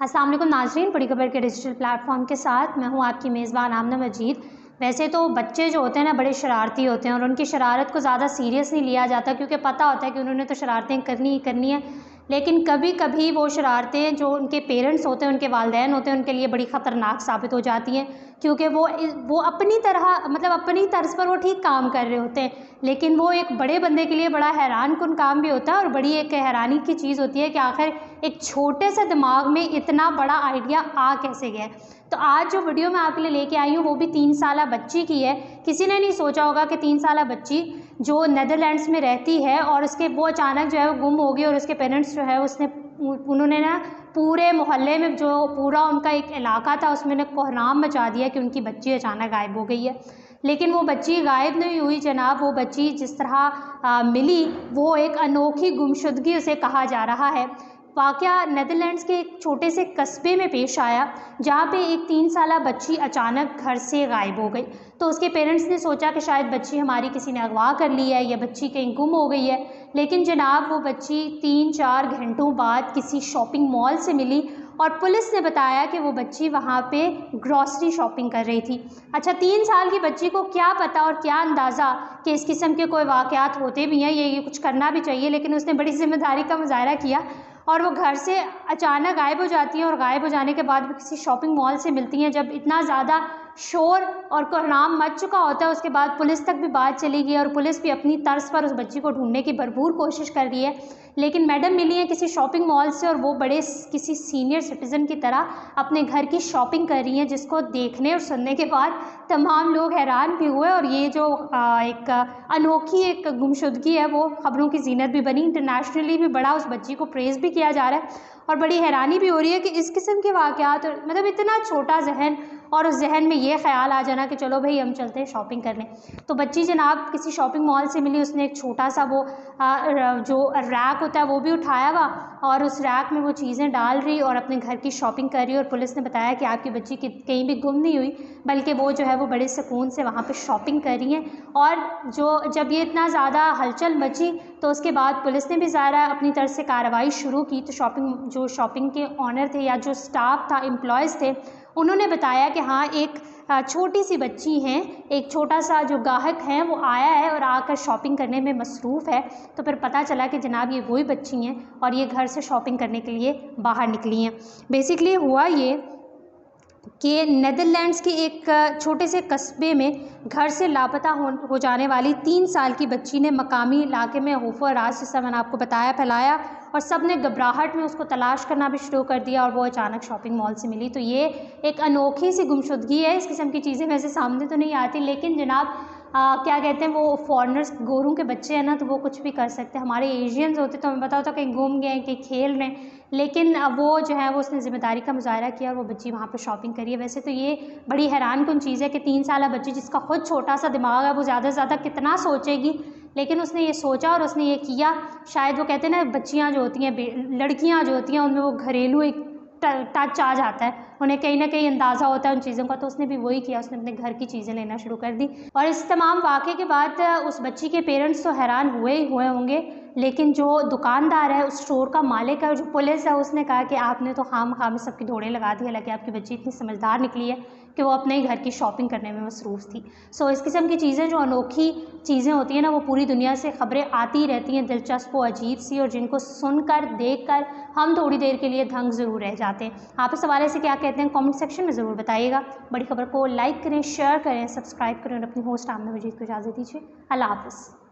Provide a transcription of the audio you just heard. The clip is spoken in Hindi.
अस्सलाम वालेकुम नाज़रीन, बड़ी खबर के डिजिटल प्लेटफॉर्म के साथ मैं हूं आपकी मेज़बान आमना मजीद। वैसे तो बच्चे जो होते हैं ना बड़े शरारती होते हैं और उनकी शरारत को ज़्यादा सीरियस नहीं लिया जाता क्योंकि पता होता है कि उन्होंने तो शरारतें करनी ही करनी है। लेकिन कभी कभी वो शरारतें जो उनके पेरेंट्स होते हैं, उनके वालिदैन होते हैं, उनके लिए बड़ी ख़तरनाक साबित हो जाती हैं क्योंकि वो अपनी तरह मतलब अपनी तर्ज पर वो ठीक काम कर रहे होते हैं, लेकिन वो एक बड़े बंदे के लिए बड़ा हैरान कुन काम भी होता है और बड़ी एक हैरानी की चीज़ होती है कि आखिर एक छोटे से दिमाग में इतना बड़ा आइडिया आ कैसे गया। तो आज जो वीडियो मैं आपके लिए लेके आई हूँ वो भी 3 साला बच्ची की है। किसी ने नहीं सोचा होगा कि 3 साला बच्ची जो नेदरलैंड्स में रहती है और उसके वो अचानक जो है वो गुम हो गई और उसके पेरेंट्स जो है उन्होंने ना पूरे मोहल्ले में जो पूरा उनका एक इलाका था उसमें ने कोहराम मचा दिया कि उनकी बच्ची अचानक गायब हो गई है। लेकिन वो बच्ची गायब नहीं हुई जनाब। वो बच्ची जिस तरह मिली वो एक अनोखी गुमशुदगी उसे कहा जा रहा है। वाक़या नेदरलैंड्स के एक छोटे से कस्बे में पेश आया जहाँ पे एक 3 साला बच्ची अचानक घर से गायब हो गई। तो उसके पेरेंट्स ने सोचा कि शायद बच्ची हमारी किसी ने अगवा कर ली है या बच्ची कहीं गुम हो गई है। लेकिन जनाब वो बच्ची 3-4 घंटों बाद किसी शॉपिंग मॉल से मिली और पुलिस ने बताया कि वो बच्ची वहाँ पे ग्रॉसरी शॉपिंग कर रही थी। अच्छा, 3 साल की बच्ची को क्या पता और क्या अंदाज़ा कि इस किस्म के कोई वाक़यात होते भी हैं, ये कुछ करना भी चाहिए, लेकिन उसने बड़ी ज़िम्मेदारी का मुज़ाहरा किया और वो घर से अचानक गायब हो जाती हैं और गायब हो जाने के बाद वो किसी शॉपिंग मॉल से मिलती हैं। जब इतना ज़्यादा शोर और कोहराम मच चुका होता है उसके बाद पुलिस तक भी बात चली गई और पुलिस भी अपनी तर्ज पर उस बच्ची को ढूंढने की भरपूर कोशिश कर रही है। लेकिन मैडम मिली हैं किसी शॉपिंग मॉल से और वो बड़े किसी सीनियर सिटीज़न की तरह अपने घर की शॉपिंग कर रही हैं, जिसको देखने और सुनने के बाद तमाम लोग हैरान भी हुए और ये जो एक अनोखी एक गुमशुदगी है वो ख़बरों की जीनत भी बनी। इंटरनेशनली भी बड़ा उस बच्ची को प्रेज़ भी किया जा रहा है और बड़ी हैरानी भी हो रही है कि इस किस्म के वाक़यात मतलब इतना छोटा जहन और उस जहन में ये ख़्याल आ जाना कि चलो भाई हम चलते हैं शॉपिंग करने। तो बच्ची जनाब किसी शॉपिंग मॉल से मिली, उसने एक छोटा सा वो जो रैक होता है वो भी उठाया हुआ और उस रैक में वो चीज़ें डाल रही और अपने घर की शॉपिंग कर रही। और पुलिस ने बताया कि आपकी बच्ची कहीं भी गुम नहीं हुई, बल्कि वो जो है वो बड़े सुकून से वहाँ पे शॉपिंग कर रही हैं। और जब ये इतना ज़्यादा हलचल मची तो उसके बाद पुलिस ने भी ज़ाहिर है अपनी तरफ से कार्रवाई शुरू की। तो शॉपिंग के ऑनर थे या जो स्टाफ था, एम्प्लॉयज़ थे, उन्होंने बताया कि हाँ एक छोटी सी बच्ची हैं, एक छोटा सा जो ग्राहक हैं वो आया है और आकर शॉपिंग करने में मसरूफ़ है। तो फिर पता चला कि जनाब ये वही बच्ची हैं और ये घर से शॉपिंग करने के लिए बाहर निकली हैं। बेसिकली हुआ ये कि नेदरलैंड्स के एक छोटे से कस्बे में घर से लापता हो जाने वाली 3 साल की बच्ची ने मकामी इलाके में खौफ और राज, जैसा मैंने आपको बताया, फैलाया और सब ने घबराहट में उसको तलाश करना भी शुरू कर दिया और वो अचानक शॉपिंग मॉल से मिली। तो ये एक अनोखी सी गुमशुदगी है। इस किस्म की चीज़ें वैसे सामने तो नहीं आती, लेकिन जनाब क्या कहते हैं वो फॉरेनर्स गोरों के बच्चे हैं ना, तो वो कुछ भी कर सकते हैं। हमारे एशियंस होते तो हमें पता होता कहीं घूम गए, कहीं खेल रहे हैं, लेकिन वो जो है वो उसने ज़िम्मेदारी का मुज़ाहरा किया और वो बच्ची वहाँ पे शॉपिंग करी है। वैसे तो ये बड़ी हैरान कुन चीज़ है कि 3 साला बच्ची जिसका खुद छोटा सा दिमाग है वो ज़्यादा से ज़्यादा कितना सोचेगी, लेकिन उसने ये सोचा और उसने ये किया। शायद वो कहते हैं ना बच्चियाँ जो होती हैं, लड़कियाँ जो होती हैं, उनमें वो घरेलू एक टच आ जाता है, उन्हें कहीं ना कहीं अंदाज़ा होता है उन चीज़ों का। तो उसने भी वही किया, उसने अपने घर की चीज़ें लेना शुरू कर दी। और इस तमाम वाक़े के बाद उस बच्ची के पेरेंट्स तो हैरान हुए ही हुए होंगे, लेकिन जो दुकानदार है, उस स्टोर का मालिक है और जो पुलिस है, उसने कहा कि आपने तो खाम में सबकी दौड़े लगा दी, हालांकि आपकी बच्ची इतनी समझदार निकली है कि वो अपने ही घर की शॉपिंग करने में मसरूफ़ थी। सो इस किस्म की चीज़ें, जो अनोखी चीज़ें होती हैं ना, वो पूरी दुनिया से ख़बरें आती रहती हैं, दिलचस्प व अजीब सी, और जिनको सुनकर देखकर हम थोड़ी देर के लिए दंग ज़रूर रह जाते हैं। आप इस हवाले से क्या कहते हैं कमेंट सेक्शन में ज़रूर बताइएगा। बड़ी खबर को लाइक करें, शेयर करें, सब्सक्राइब करें और अपनी होस्ट आमना मजीद को इजाज़त दीजिए। अल्लाह हाफ़िज़।